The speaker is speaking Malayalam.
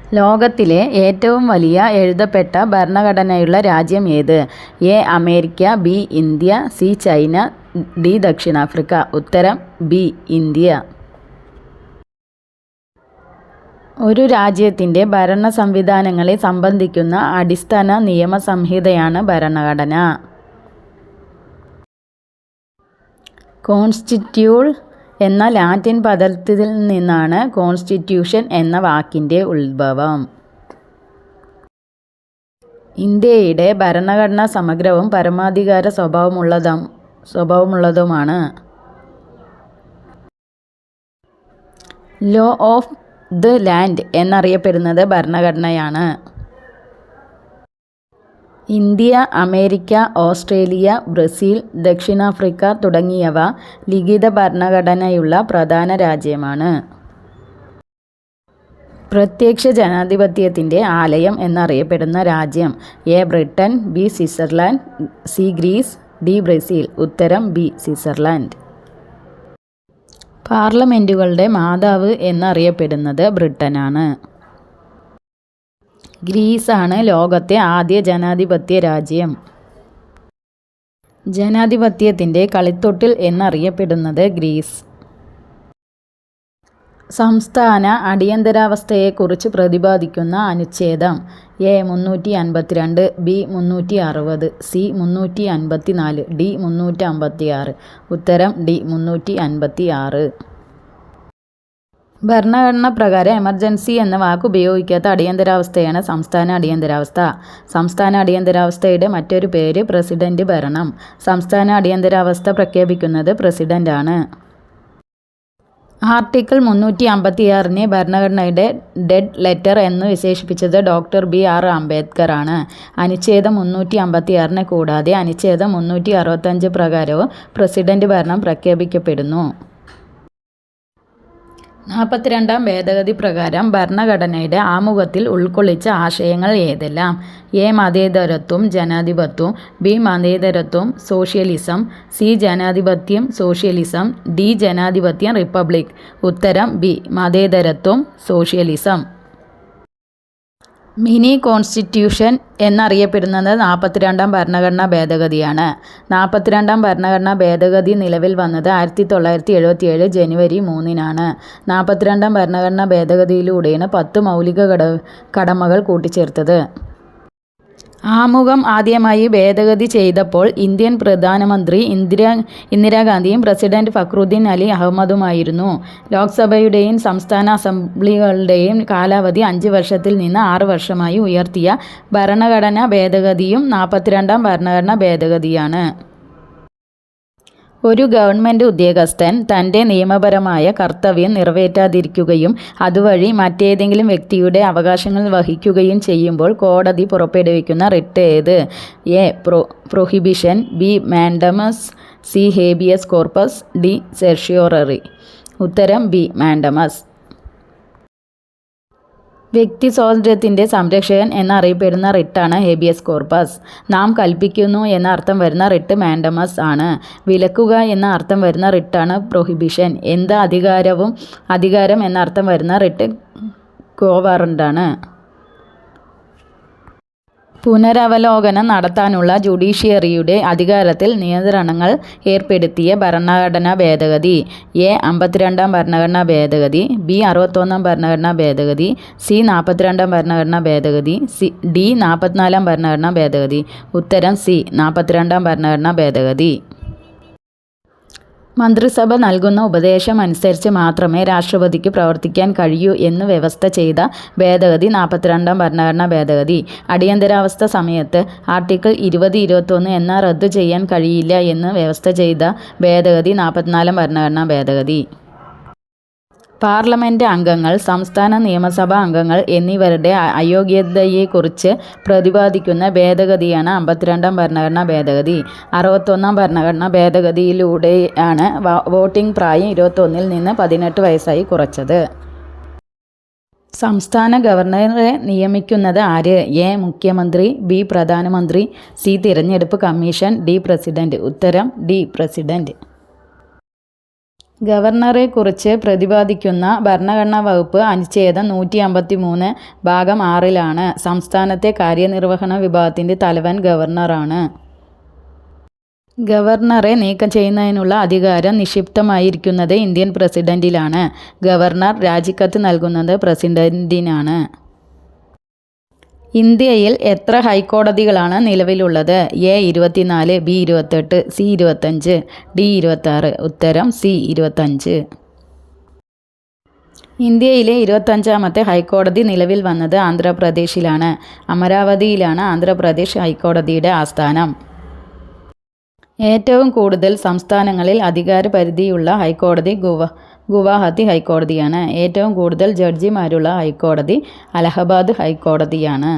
ലോകത്തിലെ ഏറ്റവും വലിയ എഴുതപ്പെട്ട ഭരണഘടനയുള്ള രാജ്യം ഏത്? A. America, B. India, C. China, D. ദക്ഷിണാഫ്രിക്ക. ഉത്തരം ബി. ഇന്ത്യ. ഒരു രാജ്യത്തിൻ്റെ ഭരണ സംവിധാനങ്ങളെ സംബന്ധിക്കുന്ന അടിസ്ഥാന നിയമസംഹിതയാണ് ഭരണഘടന. കോൺസ്റ്റിറ്റ്യൂൾ എന്ന ലാറ്റിൻ പദത്തിൽ നിന്നാണ് കോൺസ്റ്റിറ്റ്യൂഷൻ എന്ന വാക്കിൻ്റെ ഉത്ഭവം. ഇന്ത്യയുടെ ഭരണഘടന സമഗ്രവും പരമാധികാര സ്വഭാവമുള്ളതുമാണ്. ലോ ഓഫ് ദ് ലാൻഡ് എന്നറിയപ്പെടുന്നത് ഭരണഘടനയാണ്. ഇന്ത്യ, അമേരിക്ക, ഓസ്ട്രേലിയ, ബ്രസീൽ, ദക്ഷിണാഫ്രിക്ക തുടങ്ങിയവ ലിഖിത ഭരണഘടനയുള്ള പ്രധാന രാജ്യമാണ്. പ്രത്യക്ഷ ജനാധിപത്യത്തിൻ്റെ ആലയം എന്നറിയപ്പെടുന്ന രാജ്യം A. Britain, B. Switzerland, C. Greece, D. Brazil. ഉത്തരം ബി. സ്വിറ്റ്സർലൻഡ്. പാർലമെൻറ്റുകളുടെ മാതാവ് എന്നറിയപ്പെടുന്നത് ബ്രിട്ടനാണ്. ഗ്രീസാണ് ലോകത്തെ ആദ്യ ജനാധിപത്യ രാജ്യം. ജനാധിപത്യത്തിൻ്റെ കളിത്തൊട്ടിൽ എന്നറിയപ്പെടുന്നത് ഗ്രീസ്. സംസ്ഥാന അടിയന്തരാവസ്ഥയെക്കുറിച്ച് പ്രതിപാദിക്കുന്ന അനുച്ഛേദം എ. 352, ബി. 360, സി. 354, ഡി. 356. ഉത്തരം ഡി. 356. ഭരണഘടന പ്രകാരം എമർജൻസി എന്ന വാക്ക് ഉപയോഗിക്കാത്ത അടിയന്തരാവസ്ഥയാണ് സംസ്ഥാന അടിയന്തരാവസ്ഥ. സംസ്ഥാന അടിയന്തരാവസ്ഥയുടെ മറ്റൊരു പേര് പ്രസിഡന്റ് ഭരണം. സംസ്ഥാന അടിയന്തരാവസ്ഥ പ്രഖ്യാപിക്കുന്നത് പ്രസിഡന്റാണ്. ആർട്ടിക്കിൾ 356 ഭരണഘടനയുടെ ഡെഡ് ലെറ്റർ എന്ന് വിശേഷിപ്പിച്ചത് ഡോക്ടർ ബി. ആർ. അംബേദ്കർ ആണ്. അനുച്ഛേദം 356 കൂടാതെ അനുച്ഛേദം 365 പ്രകാരവും പ്രസിഡന്റ് ഭരണം പ്രഖ്യാപിക്കപ്പെടുന്നു. 42ാം ഭേദഗതി പ്രകാരം ഭരണഘടനയുടെ ആമുഖത്തിൽ ഉൾക്കൊള്ളിച്ച ആശയങ്ങൾ ഏതെല്ലാം? എ. മതേതരത്വം ജനാധിപത്യം, ബി. മതേതരത്വം സോഷ്യലിസം, സി. ജനാധിപത്യം സോഷ്യലിസം, ഡി. ജനാധിപത്യം റിപ്പബ്ലിക്. ഉത്തരം ബി. മതേതരത്വം സോഷ്യലിസം. മിനി കോൺസ്റ്റിറ്റ്യൂഷൻ എന്നറിയപ്പെടുന്നത് 42ാം ഭരണഘടനാ ഭേദഗതിയാണ്. 42ാം ഭരണഘടനാ ഭേദഗതി നിലവിൽ വന്നത് 1977 ജനുവരി 3-നാണ്. 42ാം ഭരണഘടനാ ഭേദഗതിയിലൂടെയാണ് 10 മൗലിക കടമകൾ കൂട്ടിച്ചേർത്തത്. ആമുഖം ആദ്യമായി ഭേദഗതി ചെയ്തപ്പോൾ ഇന്ത്യൻ പ്രധാനമന്ത്രി ഇന്ദിരാഗാന്ധിയും പ്രസിഡന്റ് ഫക്രുദ്ദീൻ അലി അഹമ്മദുമായിരുന്നു. ലോക്സഭയുടെയും സംസ്ഥാന അസംബ്ലികളുടെയും കാലാവധി 5 വർഷത്തിൽ നിന്ന് 6 വർഷമായി ഉയർത്തിയ ഭരണഘടനാ ഭേദഗതിയും 42ാം ഭരണഘടനാ ഭേദഗതിയാണ്. ഒരു ഗവൺമെൻറ് ഉദ്യോഗസ്ഥൻ തൻ്റെ നിയമപരമായ കർത്തവ്യം നിറവേറ്റാതിരിക്കുകയും അതുവഴി മറ്റേതെങ്കിലും വ്യക്തിയുടെ അവകാശങ്ങൾ വഹിക്കുകയും ചെയ്യുമ്പോൾ കോടതി പുറപ്പെടുവിക്കുന്ന റിട്ട് ഏത്? A. Prohibition, B. Mandamus, C. Habeas corpus, D. Certiorari. ഉത്തരം ബി. മാൻഡമസ്. വ്യക്തി സ്വാതന്ത്ര്യത്തിൻ്റെ സംരക്ഷകൻ എന്നറിയപ്പെടുന്ന റിട്ടാണ് ഹേബിയസ് കോർപ്പസ്. നാം കൽപ്പിക്കുന്നു എന്ന അർത്ഥം വരുന്ന റിട്ട് മാൻഡമസ് ആണ്. വിലക്കുക എന്ന അർത്ഥം വരുന്ന റിട്ടാണ് പ്രൊഹിബിഷൻ. എന്ത് അധികാരം എന്ന അർത്ഥം വരുന്ന റിട്ട് ക്വോ-വാറന്റാണ്. പുനരവലോകനം നടത്താനുള്ള ജുഡീഷ്യറിയുടെ അധികാരത്തിൽ നിയന്ത്രണങ്ങൾ ഏർപ്പെടുത്തിയ ഭരണഘടനാ ഭേദഗതി. എ. 52ാം ഭരണഘടനാ ഭേദഗതി, ബി. 61ാം ഭരണഘടനാ ഭേദഗതി, സി. 42ാം ഭരണഘടനാ ഭേദഗതി, ഡി. 44ാം ഭരണഘടനാ ഭേദഗതി. ഉത്തരം സി. 42ാം ഭരണഘടനാ ഭേദഗതി. മന്ത്രിസഭ നൽകുന്ന ഉപദേശം അനുസരിച്ച് മാത്രമേ രാഷ്ട്രപതിക്ക് പ്രവർത്തിക്കാൻ കഴിയൂ എന്ന് വ്യവസ്ഥ ചെയ്ത ഭേദഗതി 42ാം ഭരണഘടനാ ഭേദഗതി. അടിയന്തരാവസ്ഥ സമയത്ത് ആർട്ടിക്കിൾ 20, 21 എന്ന റദ്ദു ചെയ്യാൻ കഴിയില്ല എന്ന് വ്യവസ്ഥ ചെയ്ത ഭേദഗതി 44ാം ഭരണഘടനാ ഭേദഗതി. പാർലമെൻറ്റ് അംഗങ്ങൾ, സംസ്ഥാന നിയമസഭാ അംഗങ്ങൾ എന്നിവരുടെ അയോഗ്യതയെക്കുറിച്ച് പ്രതിപാദിക്കുന്ന ഭേദഗതിയാണ് 52ാം ഭരണഘടനാ ഭേദഗതി. 61ാം ഭരണഘടനാ ഭേദഗതിയിലൂടെയാണ് വോട്ടിംഗ് പ്രായം 21-ൽ നിന്ന് 18 വയസ്സായി കുറച്ചത്. സംസ്ഥാന ഗവർണറെ നിയമിക്കുന്നത് ആര്? എ. മുഖ്യമന്ത്രി, ബി. പ്രധാനമന്ത്രി, സി. തിരഞ്ഞെടുപ്പ് കമ്മീഷൻ, ഡി. പ്രസിഡന്റ്. ഉത്തരം ഡി. പ്രസിഡന്റ്. ഗവർണറെക്കുറിച്ച് പ്രതിപാദിക്കുന്ന ഭരണഘടനാ വകുപ്പ് അനുച്ഛേദം 153 ഭാഗം 6-ലാണ്. സംസ്ഥാനത്തെ കാര്യനിർവഹണ വിഭാഗത്തിൻ്റെ തലവൻ ഗവർണറാണ്. ഗവർണറെ നീക്കം ചെയ്യുന്നതിനുള്ള അധികാരം നിക്ഷിപ്തമായിരിക്കുന്നത് ഇന്ത്യൻ പ്രസിഡന്റിലാണ്. ഗവർണർ രാജിക്കത്ത് നൽകുന്നത് പ്രസിഡന്റിനാണ്. ഇന്ത്യയിൽ എത്ര ഹൈക്കോടതികളാണ് നിലവിലുള്ളത്? A 24, B 28, C 25, D 26. ഉത്തരം സി 25. ഇന്ത്യയിലെ 25ാമത്തെ ഹൈക്കോടതി നിലവിൽ വന്നത് ആന്ധ്രാപ്രദേശിലാണ്. അമരാവതിയിലാണ് ആന്ധ്രാപ്രദേശ് ഹൈക്കോടതിയുടെ ആസ്ഥാനം. ഏറ്റവും കൂടുതൽ സംസ്ഥാനങ്ങളിൽ അധികാരപരിധിയുള്ള ഹൈക്കോടതി ഗുവാഹത്തി ഹൈക്കോടതിയാണ്. ഏറ്റവും കൂടുതൽ ജഡ്ജിമാരുള്ള ഹൈക്കോടതി അലഹബാദ് ഹൈക്കോടതിയാണ്.